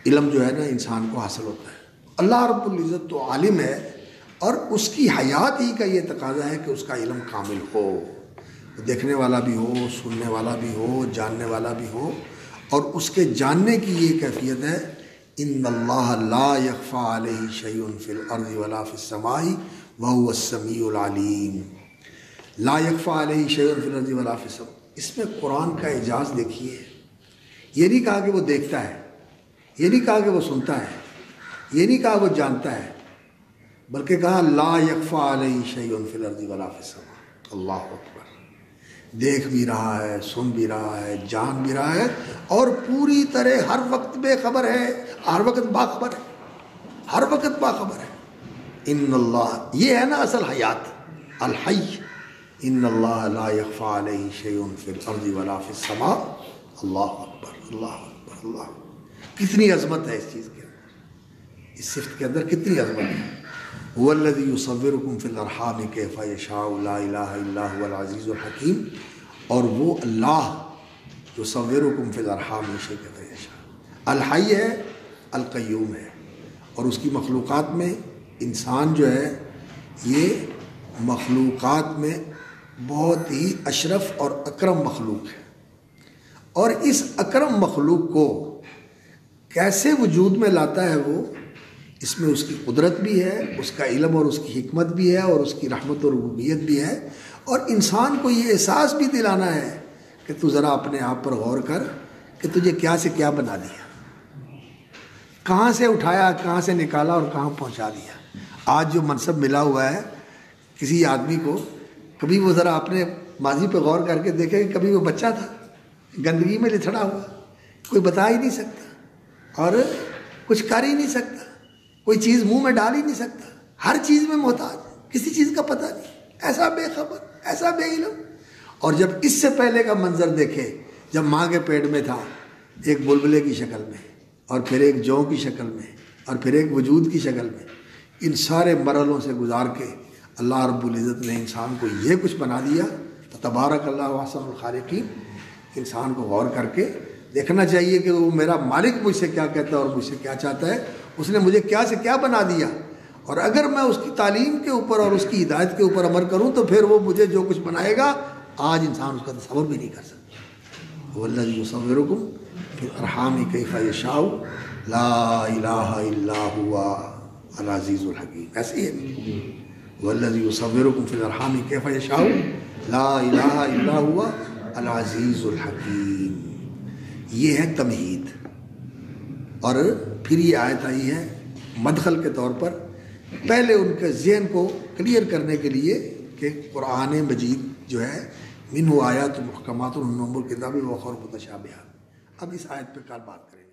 علم جو ہے نا انسان کو حاصل ہوتا ہے۔ اللہ رب العزت تو عالم ہے، اور اس کی حیات ہی کا یہ تقاضا ہے کہ اس کا علم کامل ہو، دیکھنے والا بھی ہو، سننے والا بھی ہو، جاننے والا بھی ہو، اور اس کے جاننے کی یہ کیفیت ہے ان اللہ لا یخفی علیہ شیء فی الارض ولا فی السماء وهو السمیع العلیم۔ لا یخفی علیہ شیء فی الارض ولا فی السماء، اس میں قرآن کا اعجاز دیکھیے۔ یہ نہیں کہا کہ وہ دیکھتا ہے، یہ نہیں کہا کہ وہ سنتا ہے، یہ نہیں کہا وہ جانتا ہے، بلکہ کہا لا یخفی علیہ شیء فی الارض ولا فی السماء۔ اللہ اکبر، دیکھ بھی رہا ہے، سن بھی رہا ہے، جان بھی رہا ہے، اور پوری طرح ہر وقت بے خبر ہے، ہر وقت باخبر ہے، ہر وقت باخبر ہے۔ ان اللہ، یہ ہے نا اصل حیات، الحی۔ ان اللہ لا یخفی علیہ شیء فی الارض ولا فی السماء۔ اللہ اکبر، اللہ اکبر، اللہ اکبر۔ کتنی عظمت ہے اس چیز کے اندر، اس صفت کے اندر کتنی عظمت ہے۔ هو الذی یصورکم فی الارحام کیف یشاء لا الہ الا هو العزیز الحکیم، اور وہ اللہ یصورکم فی الارحام کیف یشاء، الحی ہے، القیوم ہے، اور اس کی مخلوقات میں انسان جو ہے یہ مخلوقات میں بہت ہی اشرف اور اکرم مخلوق ہے، اور اس اکرم مخلوق کو کیسے وجود میں لاتا ہے وہ، اس میں اس کی قدرت بھی ہے، اس کا علم اور اس کی حکمت بھی ہے، اور اس کی رحمت اور ربوبیت بھی ہے، اور انسان کو یہ احساس بھی دلانا ہے کہ تو ذرا اپنے آپ پر غور کر کہ تجھے کیا سے کیا بنا دیا، کہاں سے اٹھایا، کہاں سے نکالا اور کہاں پہنچا دیا۔ آج جو منصب ملا ہوا ہے کسی آدمی کو، کبھی وہ ذرا اپنے ماضی پہ غور کر کے دیکھے کہ کبھی وہ بچہ تھا گندگی میں لتھڑا ہوا، کوئی بتا ہی نہیں سکتا اور کچھ کر ہی نہیں سکتا، کوئی چیز منہ میں ڈال ہی نہیں سکتا، ہر چیز میں محتاج، کسی چیز کا پتہ نہیں، ایسا بے خبر، ایسا بے علم۔ اور جب اس سے پہلے کا منظر دیکھے، جب ماں کے پیٹ میں تھا ایک بلبلے کی شکل میں، اور پھر ایک جو کی شکل میں، اور پھر ایک وجود کی شکل میں، ان سارے مرحلوں سے گزار کے اللہ رب العزت نے انسان کو یہ کچھ بنا دیا۔ تبارک اللہ احسن الخالقین۔ انسان کو غور کر کے دیکھنا چاہیے کہ وہ میرا مالک مجھ سے کیا کہتا ہے اور مجھ سے کیا چاہتا ہے، اس نے مجھے کیا سے کیا بنا دیا، اور اگر میں اس کی تعلیم کے اوپر اور اس کی ہدایت کے اوپر عمل کروں تو پھر وہ مجھے جو کچھ بنائے گا آج انسان اس کا تصور بھی نہیں کر سکتا۔ والذی یصورکم فی الارحام کیف یشاء لا الہ الا هو العزیز الحکیم۔ ایسے ہی ہے، والذی یصورکم فی الارحام کیف یشاء لا الہ الا هو العزیز الحکیم۔ یہ ہے تمہید، اور پھر یہ آیت آئی ہے مدخل کے طور پر، پہلے ان کے ذہن کو کلیئر کرنے کے لیے کہ قرآن مجید جو ہے منہ آیات محکمات ہن ام الکتاب و اخر متشابہات۔ اب اس آیت پہ کل بات کریں گے۔